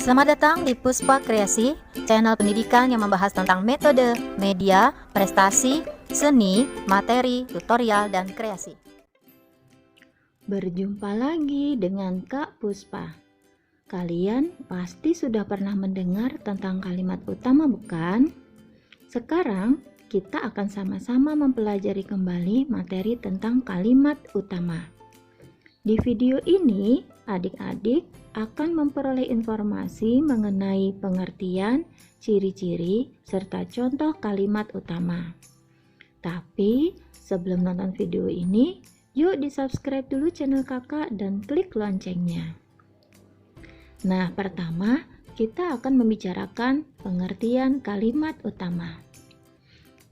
Selamat datang di Puspa Kreasi, channel pendidikan yang membahas tentang metode, media, prestasi, seni, materi, tutorial, dan kreasi. Berjumpa lagi dengan Kak Puspa. Kalian pasti sudah pernah mendengar tentang kalimat utama, bukan? Sekarang kita akan sama-sama mempelajari kembali materi tentang kalimat utama. Di video ini, adik-adik akan memperoleh informasi mengenai pengertian, ciri-ciri, serta contoh kalimat utama. Tapi sebelum nonton video ini, yuk di-subscribe dulu channel kakak dan klik loncengnya. Nah, pertama kita akan membicarakan pengertian kalimat utama.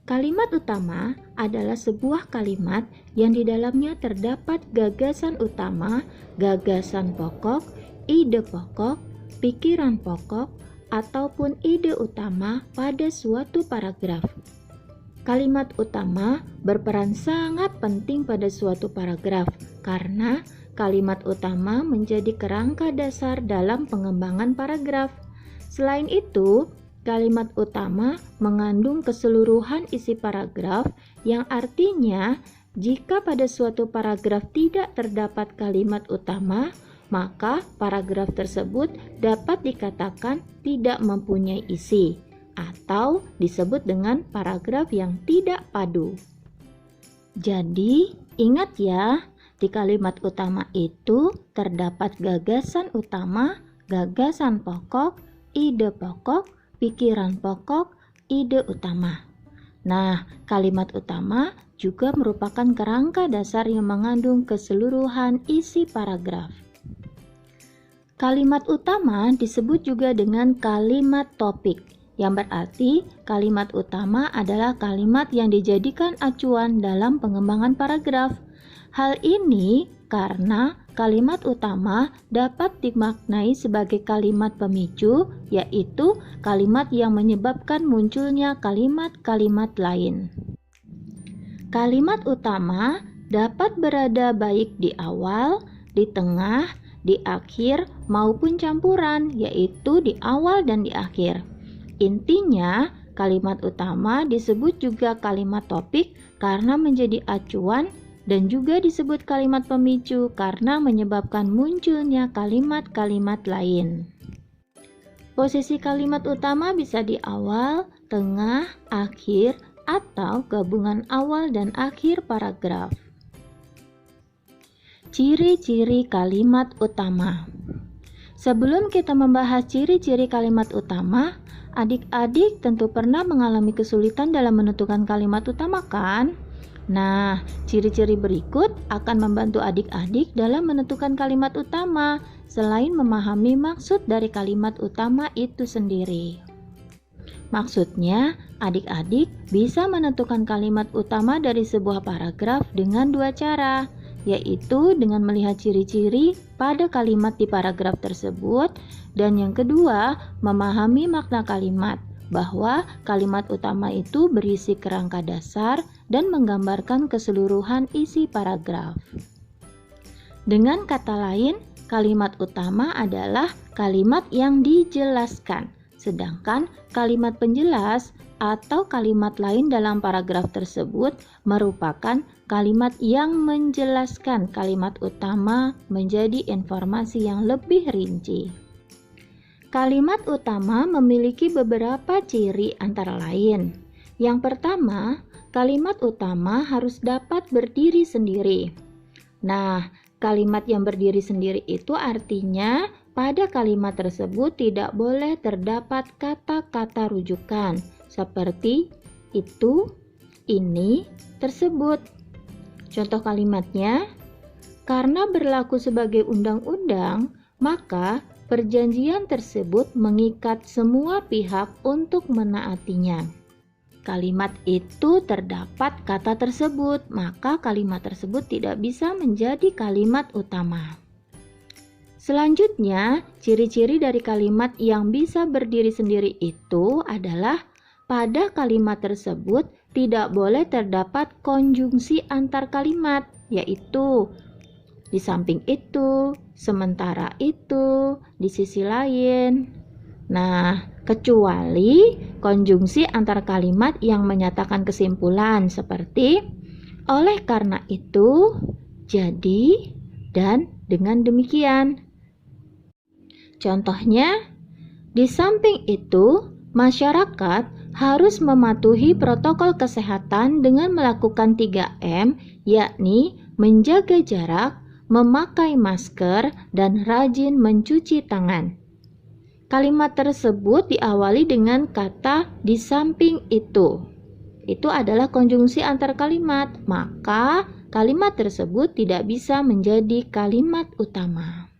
Kalimat utama adalah sebuah kalimat yang di dalamnya terdapat gagasan utama, gagasan pokok, ide pokok, pikiran pokok, ataupun ide utama pada suatu paragraf. Kalimat utama berperan sangat penting pada suatu paragraf karena kalimat utama menjadi kerangka dasar dalam pengembangan paragraf. Selain itu, kalimat utama mengandung keseluruhan isi paragraf yang artinya jika pada suatu paragraf tidak terdapat kalimat utama, maka paragraf tersebut dapat dikatakan tidak mempunyai isi atau disebut dengan paragraf yang tidak padu. Jadi, ingat ya, di kalimat utama itu terdapat gagasan utama, gagasan pokok, ide pokok, pikiran pokok, ide utama. Nah, kalimat utama juga merupakan kerangka dasar yang mengandung keseluruhan isi paragraf. Kalimat utama disebut juga dengan kalimat topik, yang berarti kalimat utama adalah kalimat yang dijadikan acuan dalam pengembangan paragraf. Hal ini karena kalimat utama dapat dimaknai sebagai kalimat pemicu, yaitu kalimat yang menyebabkan munculnya kalimat-kalimat lain. Kalimat utama dapat berada baik di awal, di tengah, di akhir, maupun campuran, yaitu di awal dan di akhir. Intinya, kalimat utama disebut juga kalimat topik karena menjadi acuan dan juga disebut kalimat pemicu karena menyebabkan munculnya kalimat-kalimat lain. Posisi kalimat utama bisa di awal, tengah, akhir, atau gabungan awal dan akhir paragraf. Ciri-ciri kalimat utama. Sebelum kita membahas ciri-ciri kalimat utama, adik-adik tentu pernah mengalami kesulitan dalam menentukan kalimat utama, kan? Nah, ciri-ciri berikut akan membantu adik-adik dalam menentukan kalimat utama selain memahami maksud dari kalimat utama itu sendiri. Maksudnya, adik-adik bisa menentukan kalimat utama dari sebuah paragraf dengan dua cara, yaitu dengan melihat ciri-ciri pada kalimat di paragraf tersebut, dan yang kedua, memahami makna kalimat, bahwa kalimat utama itu berisi kerangka dasar dan menggambarkan keseluruhan isi paragraf. Dengan kata lain, kalimat utama adalah kalimat yang dijelaskan, sedangkan kalimat penjelas atau kalimat lain dalam paragraf tersebut merupakan kalimat yang menjelaskan kalimat utama menjadi informasi yang lebih rinci. Kalimat utama memiliki beberapa ciri antara lain. Yang pertama, kalimat utama harus dapat berdiri sendiri. Nah, kalimat yang berdiri sendiri itu artinya pada kalimat tersebut tidak boleh terdapat kata-kata rujukan seperti itu, ini, tersebut. Contoh kalimatnya, karena berlaku sebagai undang-undang, maka perjanjian tersebut mengikat semua pihak untuk menaatinya. Kalimat itu terdapat kata tersebut, maka kalimat tersebut tidak bisa menjadi kalimat utama. Selanjutnya, ciri-ciri dari kalimat yang bisa berdiri sendiri itu adalah pada kalimat tersebut tidak boleh terdapat konjungsi antar kalimat, yaitu di samping itu, sementara itu, di sisi lain. Nah, kecuali konjungsi antar kalimat yang menyatakan kesimpulan seperti oleh karena itu, jadi, dan dengan demikian. Contohnya, di samping itu, masyarakat harus mematuhi protokol kesehatan dengan melakukan 3M, yakni menjaga jarak, memakai masker, dan rajin mencuci tangan. Kalimat tersebut diawali dengan kata di samping itu. Itu adalah konjungsi antar kalimat, maka kalimat tersebut tidak bisa menjadi kalimat utama.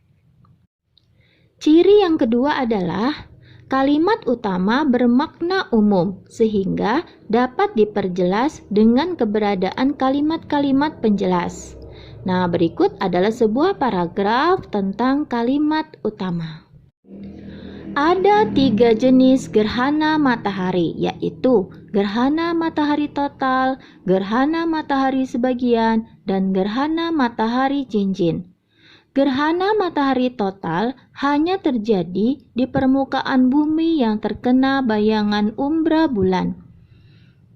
Ciri yang kedua adalah kalimat utama bermakna umum sehingga dapat diperjelas dengan keberadaan kalimat-kalimat penjelas. Nah, berikut adalah sebuah paragraf tentang kalimat utama. Ada 3 jenis gerhana matahari, yaitu gerhana matahari total, gerhana matahari sebagian, dan gerhana matahari cincin. Gerhana matahari total hanya terjadi di permukaan bumi yang terkena bayangan umbra bulan.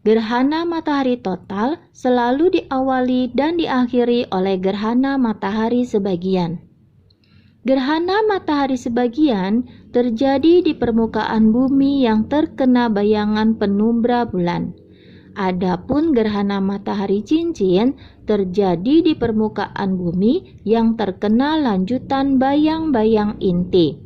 Gerhana matahari total selalu diawali dan diakhiri oleh gerhana matahari sebagian. Gerhana matahari sebagian terjadi di permukaan bumi yang terkena bayangan penumbra bulan. Adapun gerhana matahari cincin terjadi di permukaan bumi yang terkena lanjutan bayang-bayang inti.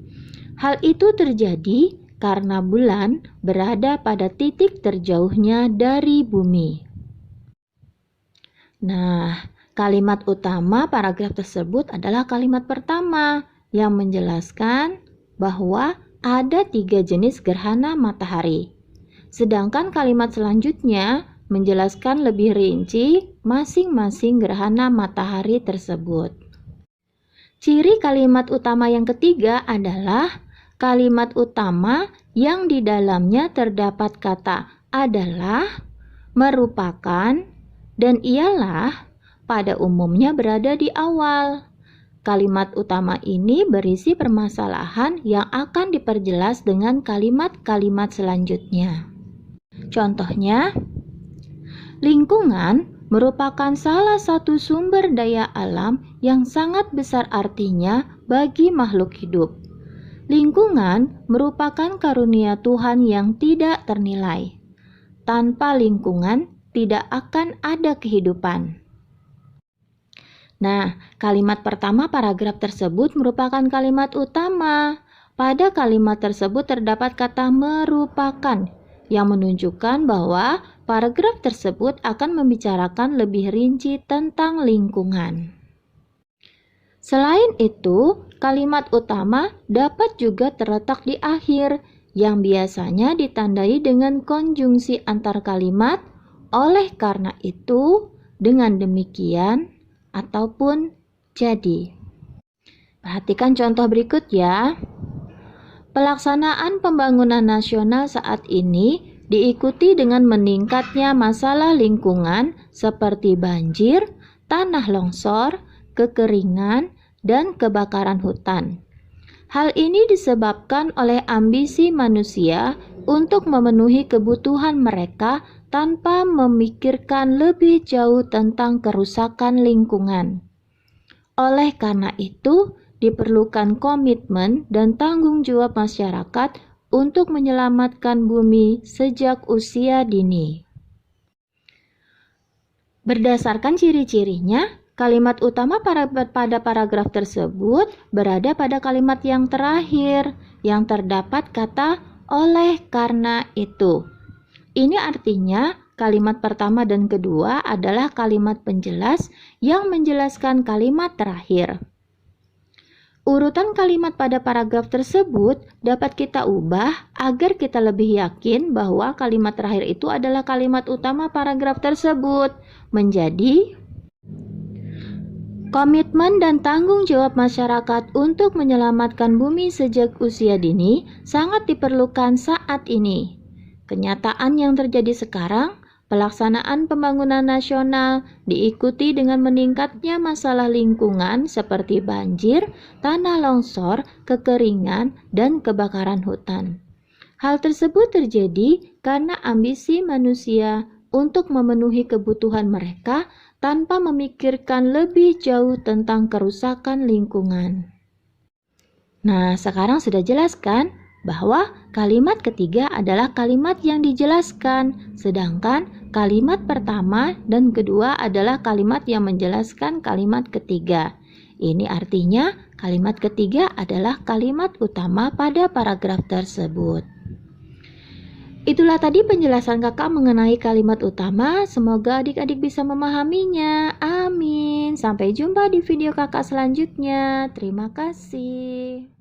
Hal itu terjadi karena bulan berada pada titik terjauhnya dari bumi. Nah, kalimat utama paragraf tersebut adalah kalimat pertama yang menjelaskan bahwa ada 3 jenis gerhana matahari. Sedangkan kalimat selanjutnya menjelaskan lebih rinci masing-masing gerhana matahari tersebut. Ciri kalimat utama yang ketiga adalah kalimat utama yang di dalamnya terdapat kata adalah, merupakan, dan ialah pada umumnya berada di awal. Kalimat utama ini berisi permasalahan yang akan diperjelas dengan kalimat-kalimat selanjutnya. Contohnya, lingkungan merupakan salah satu sumber daya alam yang sangat besar artinya bagi makhluk hidup. Lingkungan merupakan karunia Tuhan yang tidak ternilai. Tanpa lingkungan tidak akan ada kehidupan. Nah, kalimat pertama paragraf tersebut merupakan kalimat utama. Pada kalimat tersebut terdapat kata merupakan yang menunjukkan bahwa paragraf tersebut akan membicarakan lebih rinci tentang lingkungan. Selain itu, kalimat utama dapat juga terletak di akhir yang biasanya ditandai dengan konjungsi antar kalimat, oleh karena itu, dengan demikian, ataupun jadi. Perhatikan contoh berikut ya. Pelaksanaan pembangunan nasional saat ini diikuti dengan meningkatnya masalah lingkungan seperti banjir, tanah longsor, kekeringan, dan kebakaran hutan. Hal ini disebabkan oleh ambisi manusia untuk memenuhi kebutuhan mereka tanpa memikirkan lebih jauh tentang kerusakan lingkungan. Oleh karena itu, diperlukan komitmen dan tanggung jawab masyarakat untuk menyelamatkan bumi sejak usia dini. Berdasarkan ciri-cirinya, kalimat utama pada paragraf tersebut berada pada kalimat yang terakhir, yang terdapat kata oleh karena itu. Ini artinya kalimat pertama dan kedua adalah kalimat penjelas yang menjelaskan kalimat terakhir. Urutan kalimat pada paragraf tersebut dapat kita ubah agar kita lebih yakin bahwa kalimat terakhir itu adalah kalimat utama paragraf tersebut, menjadi komitmen dan tanggung jawab masyarakat untuk menyelamatkan bumi sejak usia dini sangat diperlukan saat ini. Kenyataan yang terjadi sekarang Pelaksanaan pembangunan nasional diikuti dengan meningkatnya masalah lingkungan seperti banjir, tanah longsor, kekeringan, dan kebakaran hutan. Hal tersebut terjadi karena ambisi manusia untuk memenuhi kebutuhan mereka tanpa memikirkan lebih jauh tentang kerusakan lingkungan. Nah, sekarang sudah jelas kan bahwa kalimat ketiga adalah kalimat yang dijelaskan, sedangkan kalimat pertama dan kedua adalah kalimat yang menjelaskan kalimat ketiga. Ini artinya kalimat ketiga adalah kalimat utama pada paragraf tersebut. Itulah tadi penjelasan kakak mengenai kalimat utama. Semoga adik-adik bisa memahaminya. Amin. Sampai jumpa di video kakak selanjutnya. Terima kasih.